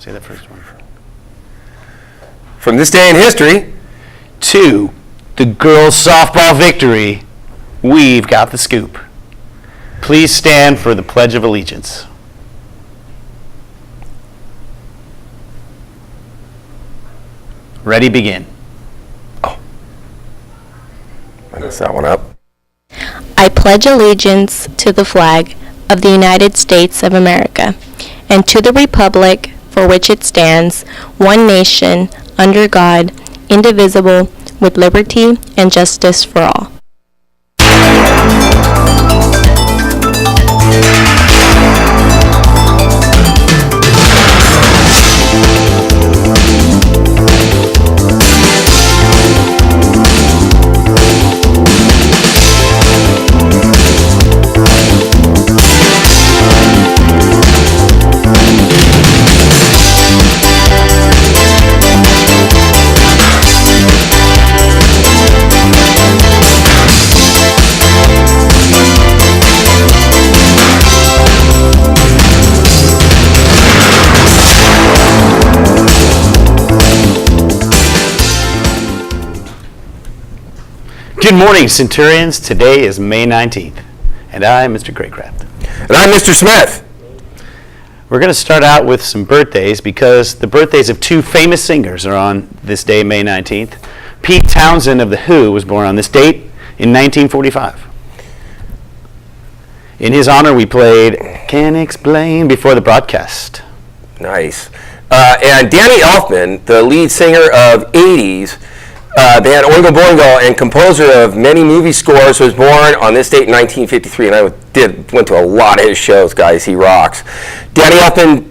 Say that first one. From this day in history to the girls' softball victory, we've got the scoop. Please stand for the Pledge of Allegiance. Ready, begin. Oh. I messed that one up. I pledge allegiance to the flag of the United States of America and to the republic for which it stands, one nation, under God, indivisible, with liberty and justice for all. Good morning, Centurions. Today is May 19th, and I'm Mr. Craycraft. And I'm Mr. Smith. We're going to start out with some birthdays because the birthdays of two famous singers are on this day, May 19th. Pete Townsend of The Who was born on this date in 1945. In his honor, we played Can't Explain before the broadcast. Nice. And Danny Elfman, the lead singer of 80s band Oingo Boingo and composer of many movie scores, was born on this date in 1953, and I went to a lot of his shows, guys. He rocks. Danny Elfman,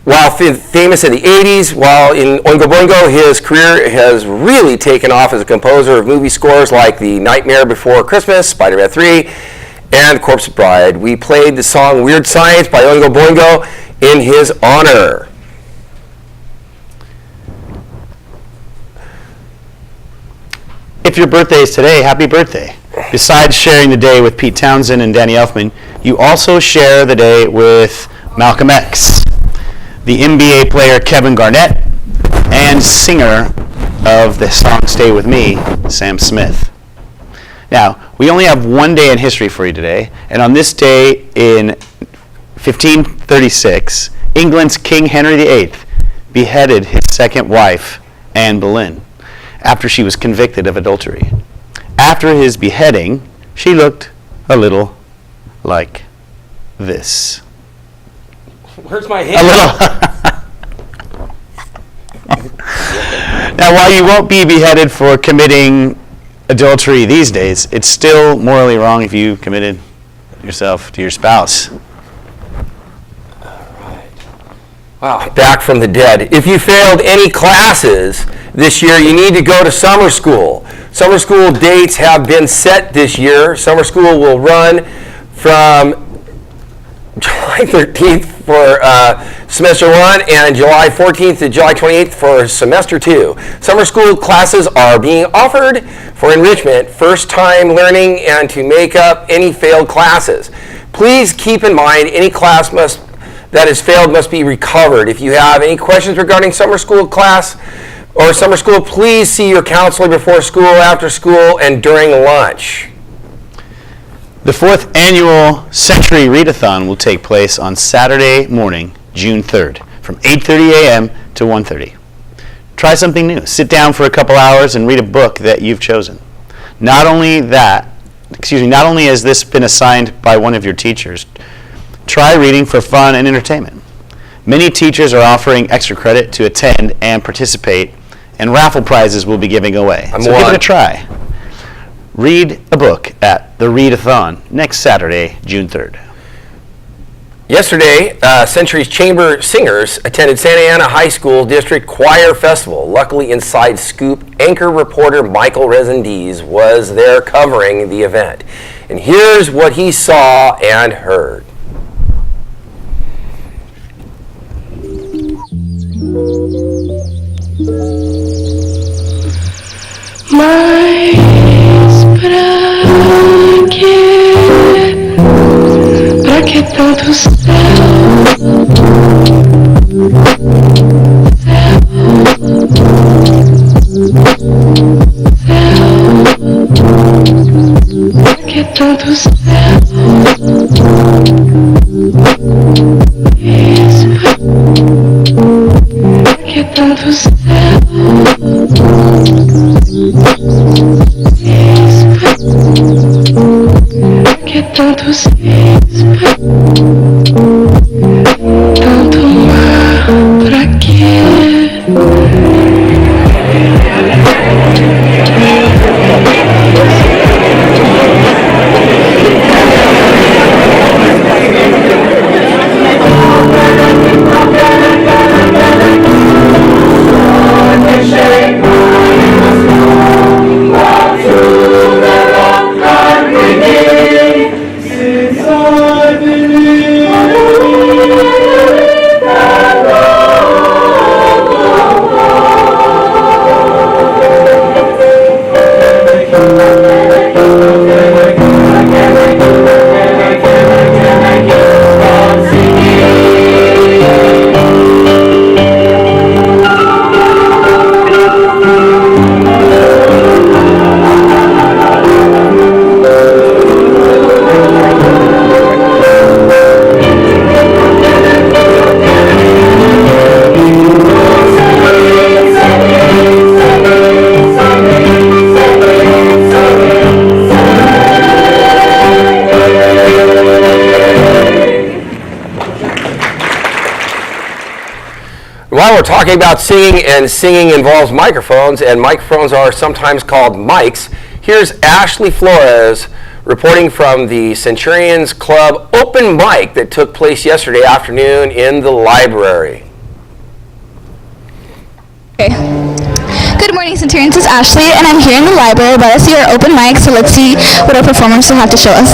while famous in the 80s, while in Oingo Boingo, his career has really taken off as a composer of movie scores like The Nightmare Before Christmas, Spider-Man 3, and Corpse Bride. We played the song Weird Science by Oingo Boingo in his honor. If your birthday is today, happy birthday. Besides sharing the day with Pete Townsend and Danny Elfman, you also share the day with Malcolm X, the NBA player Kevin Garnett, and singer of the song Stay With Me, Sam Smith. Now, we only have one day in history for you today, and on this day in 1536, England's King Henry VIII beheaded his second wife, Anne Boleyn, after she was convicted of adultery. After his beheading, she looked a little like this. Where's my A hand? little. Now, while you won't be beheaded for committing adultery these days, it's still morally wrong if you committed yourself to your spouse. Wow, back from the dead. If you failed any classes this year, you need to go to summer school. Summer school dates have been set this year. Summer school will run from July 13th for semester 1 and July 14th to July 28th for semester 2. Summer school classes are being offered for enrichment, first-time learning, and to make up any failed classes. Please keep in mind any class that has failed must be recovered. If you have any questions regarding summer school class or summer school, please see your counselor before school, after school, and during lunch. The 4th annual Century Readathon will take place on Saturday morning, June 3rd, from 8:30 a.m. to 1:30. Try something new. Sit down for a couple hours and read a book that you've chosen. Not only has this been assigned by one of your teachers, try reading for fun and entertainment. Many teachers are offering extra credit to attend and participate, and raffle prizes will be giving away. So give it a try. Read a book at the Readathon next Saturday, June 3rd. Yesterday, Century's Chamber Singers attended Santa Ana High School District Choir Festival. Luckily, Inside Scoop anchor reporter Michael Resendiz was there covering the event. And here's what he saw and heard. Pra que tanto céu? While we're talking about singing, and singing involves microphones, and microphones are sometimes called mics, here's Ashley Flores reporting from the Centurion Club Open Mic that took place yesterday afternoon in the library. Okay. Good morning, Centurions. This is Ashley, and I'm here in the library about to see our open mic, so let's see what our performers will have to show us.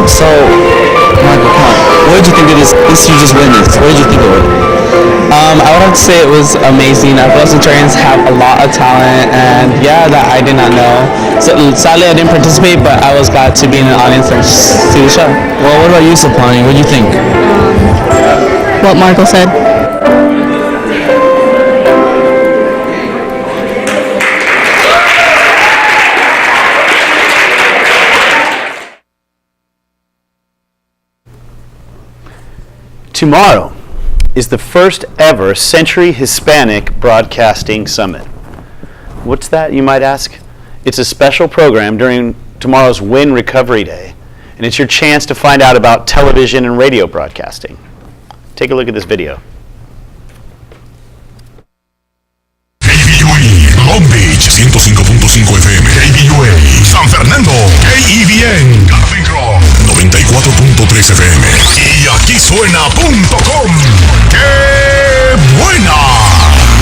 So, Michael, what did you think of this you just witnessed? What did you think of it? I would have to say it was amazing. I feel Centurions have a lot of talent, and yeah, that I did not know. So sadly, I didn't participate, but I was glad to be in the audience and see the show. Well, what about you, Sapani? What do you think? What Michael said. Tomorrow is the first ever Century Hispanic Broadcasting Summit. What's that, you might ask? It's a special program during tomorrow's Win Recovery Day, and it's your chance to find out about television and radio broadcasting. Take a look at this video. Long Beach 105.5 FM, KBUA, San Fernando, KEBN, Garden Grove 94.3 FM. Y aquí suena .com. ¡Qué buena!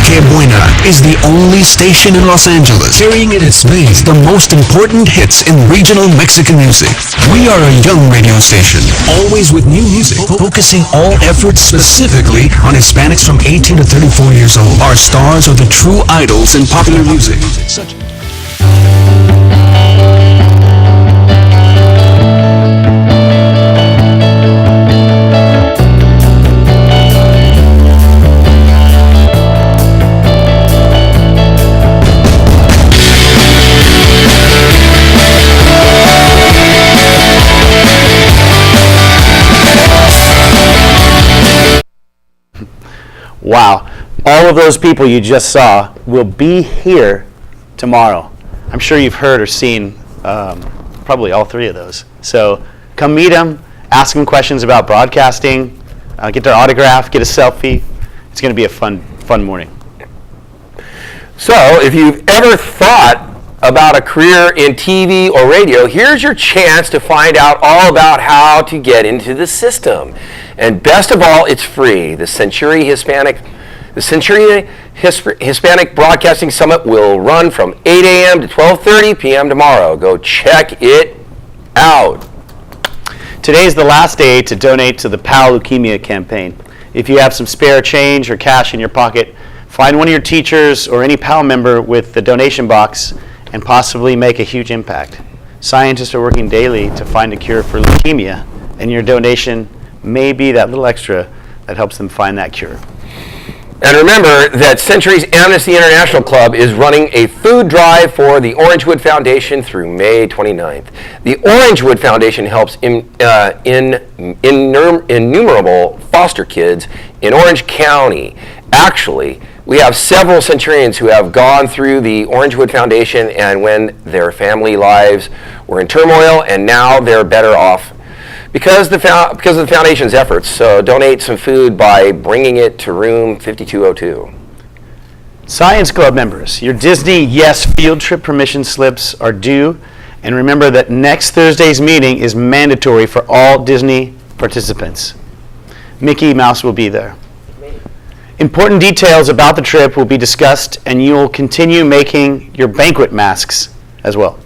Que Buena is the only station in Los Angeles carrying in its veins the most important hits in regional Mexican music. We are a young radio station, always with new music, focusing all efforts specifically on Hispanics from 18 to 34 years old. Our stars are the true idols in popular music. Wow, all of those people you just saw will be here tomorrow. I'm sure you've heard or seen probably all three of those. So come meet them, ask them questions about broadcasting, get their autograph, get a selfie. It's going to be a fun morning. So, if you've ever thought about a career in TV or radio, here's your chance to find out all about how to get into the system. And best of all, it's free. The Centurion Hispanic Broadcasting Summit will run from 8 a.m. to 12:30 p.m. tomorrow. Go check it out. Today is the last day to donate to the PAL Leukemia campaign. If you have some spare change or cash in your pocket, find one of your teachers or any PAL member with the donation box and possibly make a huge impact. Scientists are working daily to find a cure for leukemia, and your donation may be that little extra that helps them find that cure. And remember that Century's Amnesty International Club is running a food drive for the Orangewood Foundation through May 29th. The Orangewood Foundation helps innumerable foster kids in Orange County. Actually, we have several Centurions who have gone through the Orangewood Foundation, and when their family lives were in turmoil, and now they're better off because of the foundation's efforts. So donate some food by bringing it to room 5202. Science Club members, your Disney Yes field trip permission slips are due, and remember that next Thursday's meeting is mandatory for all Disney participants. Mickey Mouse will be there. Important details about the trip will be discussed, and you'll continue making your banquet masks as well.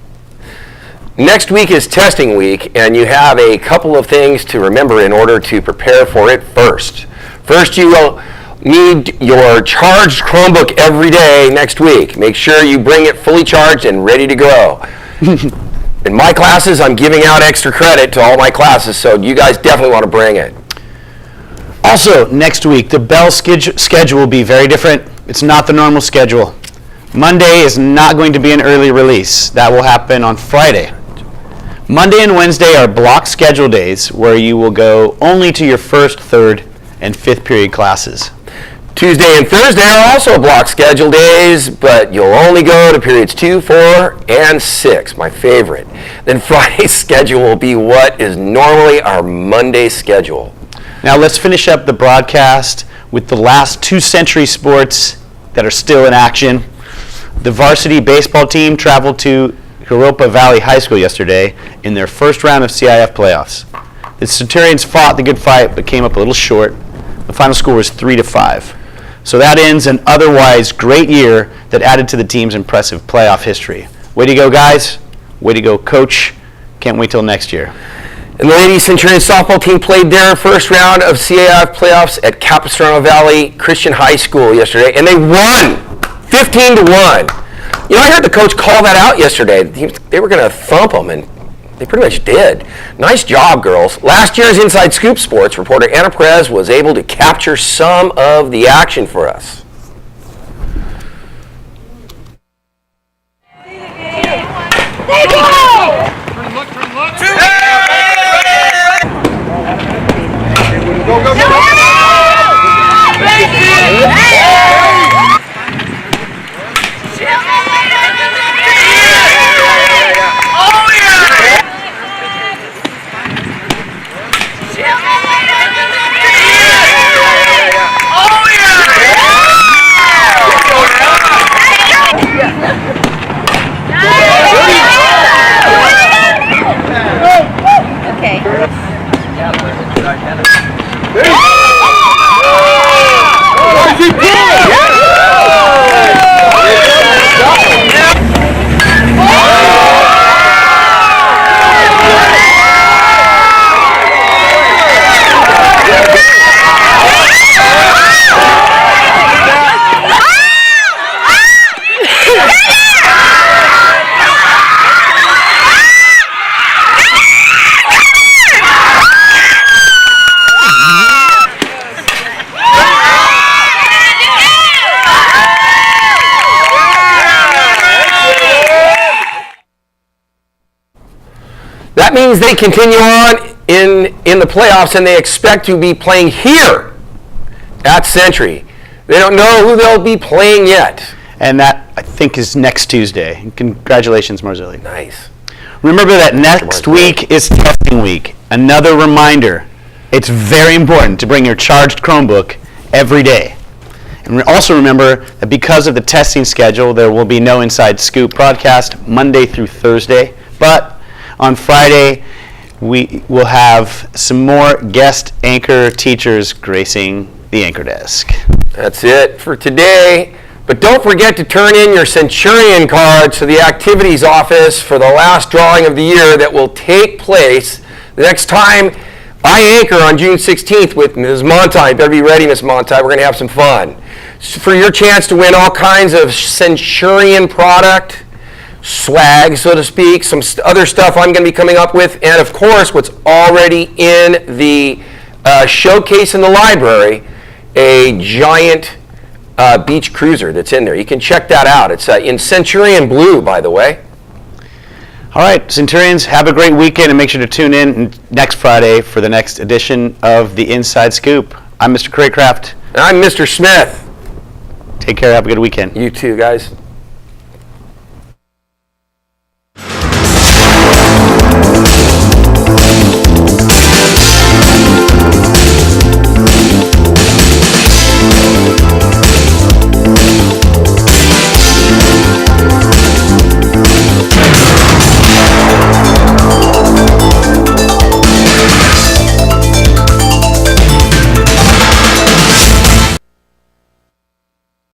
Next week is testing week, and you have a couple of things to remember in order to prepare for it first. First, you will need your charged Chromebook every day next week. Make sure you bring it fully charged and ready to go. In my classes, I'm giving out extra credit to all my classes, so you guys definitely want to bring it. Also, next week, the Bell schedule will be very different. It's not the normal schedule. Monday is not going to be an early release. That will happen on Friday. Monday and Wednesday are block schedule days where you will go only to your first, third, and fifth period classes. Tuesday and Thursday are also block schedule days, but you'll only go to periods 2, 4, and 6, my favorite. Then Friday's schedule will be what is normally our Monday schedule. Now let's finish up the broadcast with the last 2 Century sports that are still in action. The varsity baseball team traveled to Europa Valley High School yesterday in their first round of CIF playoffs. The Centurions fought the good fight but came up a little short. The final score was 3-5. So that ends an otherwise great year that added to the team's impressive playoff history. Way to go, guys. Way to go, coach. Can't wait till next year. And the ladies Centurion softball team played their first round of CIF playoffs at Capistrano Valley Christian High School yesterday, and they won 15-1. You know, I heard the coach call that out yesterday. They were going to thump them, and they pretty much did. Nice job, girls. Last year's Inside Scoop Sports reporter Ana Perez was able to capture some of the action for us. That means they continue on in the playoffs, and they expect to be playing here at Century. They don't know who they'll be playing yet. And that, I think, is next Tuesday. Congratulations, Marzilli. Nice. Remember that next week is testing week. Another reminder, it's very important to bring your charged Chromebook every day. And also remember that because of the testing schedule, there will be no Inside Scoop broadcast Monday through Thursday. But on Friday, we will have some more guest anchor teachers gracing the anchor desk. That's it for today. But don't forget to turn in your Centurion cards to the activities office for the last drawing of the year that will take place the next time I anchor on June 16th with Ms. Monti. Better be ready, Ms. Monti. We're going to have some fun. For your chance to win all kinds of Centurion product, swag, so to speak, some other stuff I'm going to be coming up with, and of course what's already in the showcase in the library, a giant beach cruiser that's in there. You can check that out. It's in Centurion blue, by the way. All right, Centurions, have a great weekend, and make sure to tune in next Friday for the next edition of the Inside Scoop. I'm Mr. Craycraft. And I'm Mr. Smith. Take care. Have a good weekend. You too, guys.